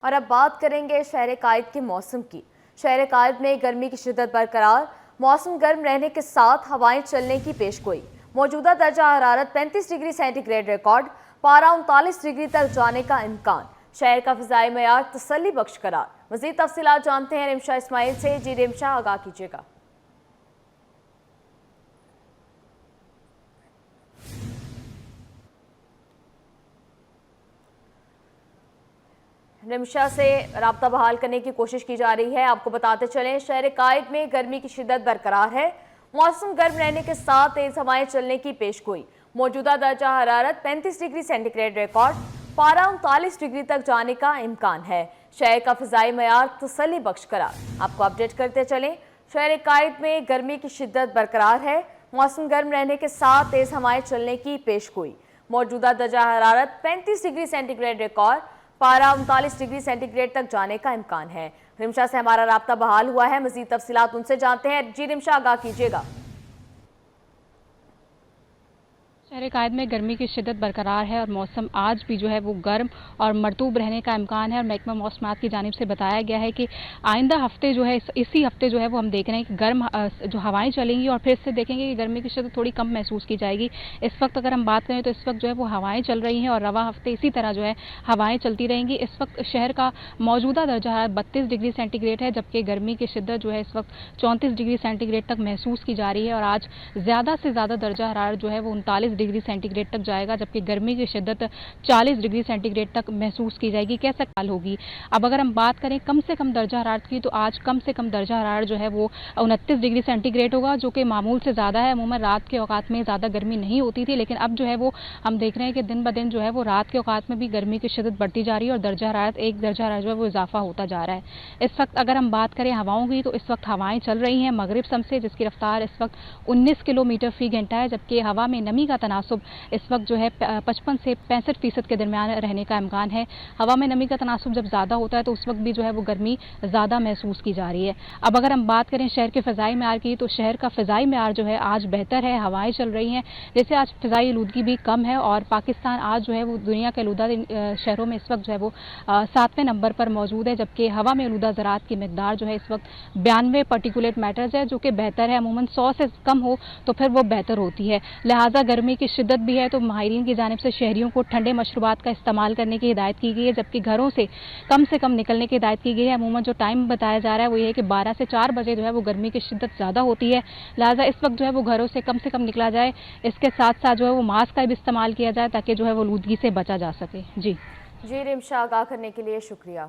اور اب بات کریں گے شہر قائد کے موسم کی۔ شہر قائد میں گرمی کی شدت برقرار، موسم گرم رہنے کے ساتھ ہوائیں چلنے کی پیشگوئی۔ موجودہ درجہ حرارت 35 ڈگری سینٹی گریڈ ریکارڈ، پارہ 39 ڈگری تک جانے کا امکان۔ شہر کا فضائی معیار تسلی بخش قرار۔ مزید تفصیلات جانتے ہیں رمشا اسماعیل سے۔ جی رمشا، آگاہ کیجیے گا۔ رمشا سے رابطہ بحال کرنے کی کوشش کی جا رہی ہے۔ آپ کو بتاتے چلیں، شہر قائد میں گرمی کی شدت برقرار ہے، موسم گرم رہنے کے ساتھ تیز ہوائیں چلنے کی پیشگوئی۔ موجودہ درجہ حرارت 35 ڈگری سینٹی گریڈ ریکارڈ، پارہ 39 ڈگری تک جانے کا امکان ہے۔ شہر کا فضائی معیار تسلی بخش قرار۔ آپ کو اپڈیٹ کرتے چلیں، شہر قائد میں گرمی کی شدت برقرار ہے، موسم گرم رہنے کے ساتھ تیز ہوائیں چلنے کی پیشگوئی۔ موجودہ درجہ حرارت 35 ڈگری سینٹی گریڈ ریکارڈ، پارہ 39 ڈگری سینٹی گریڈ تک جانے کا امکان ہے۔ رمشا سے ہمارا رابطہ بحال ہوا ہے، مزید تفصیلات ان سے جانتے ہیں۔ جی رمشا، آگاہ کیجیے گا۔ شہر قائد میں گرمی کی شدت برقرار ہے اور موسم آج بھی جو ہے وہ گرم اور مرطوب رہنے کا امکان ہے، اور محکمہ موسمیات کی جانب سے بتایا گیا ہے کہ آئندہ ہفتے جو ہے اسی ہفتے جو ہے وہ ہم دیکھ رہے ہیں کہ گرم جو ہوائیں چلیں گی، اور پھر سے دیکھیں گے کہ گرمی کی شدت تھوڑی کم محسوس کی جائے گی۔ اس وقت اگر ہم بات کریں تو اس وقت جو ہے وہ ہوائیں چل رہی ہیں اور رواں ہفتے اسی طرح جو ہے ہوائیں چلتی رہیں گی۔ اس وقت شہر کا موجودہ درجہ حرارت 32 ڈگری سینٹی گریڈ ہے، جبکہ گرمی کی شدت جو ہے اس وقت 34 ڈگری سینٹی گریڈ تک محسوس کی جا رہی ہے، اور آج زیادہ سے زیادہ درجہ حرارت جو ہے وہ 39 ڈگری سینٹی گریڈ تک جائے گا، جبکہ گرمی کی شدت 40 ڈگری سینٹی گریڈ تک محسوس کی جائے گی۔ کیسا حال ہوگی؟ اب اگر ہم بات کریں کم سے کم درجہ حرارت کی، تو آج کم سے کم درجہ حرارت جو ہے وہ 29 ڈگری سینٹی گریڈ ہوگا، جو کہ معمول سے زیادہ ہے۔ عموماً رات کے اوقات میں زیادہ گرمی نہیں ہوتی تھی، لیکن اب جو ہے وہ ہم دیکھ رہے ہیں کہ دن بدن جو ہے وہ رات کے اوقات میں بھی گرمی کی شدت بڑھتی جا رہی ہے، اور درجہ حرارت ایک درجہ حرارت جو ہے وہ اضافہ ہوتا جا رہا ہے۔ اس وقت اگر ہم بات کریں ہواؤں کی، تو اس وقت ہوائیں چل رہی ہیں مغرب سمت سے، جس کی رفتار اس وقت 19 کلومیٹر فی گھنٹہ ہے، جبکہ ہوا میں نمی کا تناسب اس وقت جو ہے 55 سے 65% کے درمیان رہنے کا امکان ہے۔ ہوا میں نمی کا تناسب جب زیادہ ہوتا ہے تو اس وقت بھی جو ہے وہ گرمی زیادہ محسوس کی جا رہی ہے۔ اب اگر ہم بات کریں شہر کے فضائی معیار کی، تو شہر کا فضائی معیار جو ہے آج بہتر ہے، ہوائیں چل رہی ہیں، جیسے آج فضائی آلودگی بھی کم ہے، اور پاکستان آج جو ہے وہ دنیا کے آلودہ شہروں میں اس وقت جو ہے وہ 7ویں نمبر پر موجود ہے، جبکہ ہوا میں آلودہ ذرات کی مقدار جو ہے اس وقت 92 پارٹیکولیٹ میٹرز ہے، جو کہ بہتر ہے۔ عموماً 100 سے کم ہو تو پھر وہ بہتر ہوتی ہے، لہٰذا گرمی کی شدت بھی ہے تو ماہرین کی جانب سے شہریوں کو ٹھنڈے مشروبات کا استعمال کرنے کی ہدایت کی گئی ہے، جبکہ گھروں سے کم نکلنے کی ہدایت کی گئی ہے۔ عموماً جو ٹائم بتایا جا رہا ہے وہ یہ ہے کہ 12 سے 4 بجے جو ہے وہ گرمی کی شدت زیادہ ہوتی ہے، لہٰذا اس وقت جو ہے وہ گھروں سے کم نکلا جائے۔ اس کے ساتھ ساتھ جو ہے وہ ماسک کا بھی استعمال کیا جائے، تاکہ جو ہے وہ آلودگی سے بچا جا سکے۔ جی رمشا، آگاہ کرنے کے لیے شکریہ۔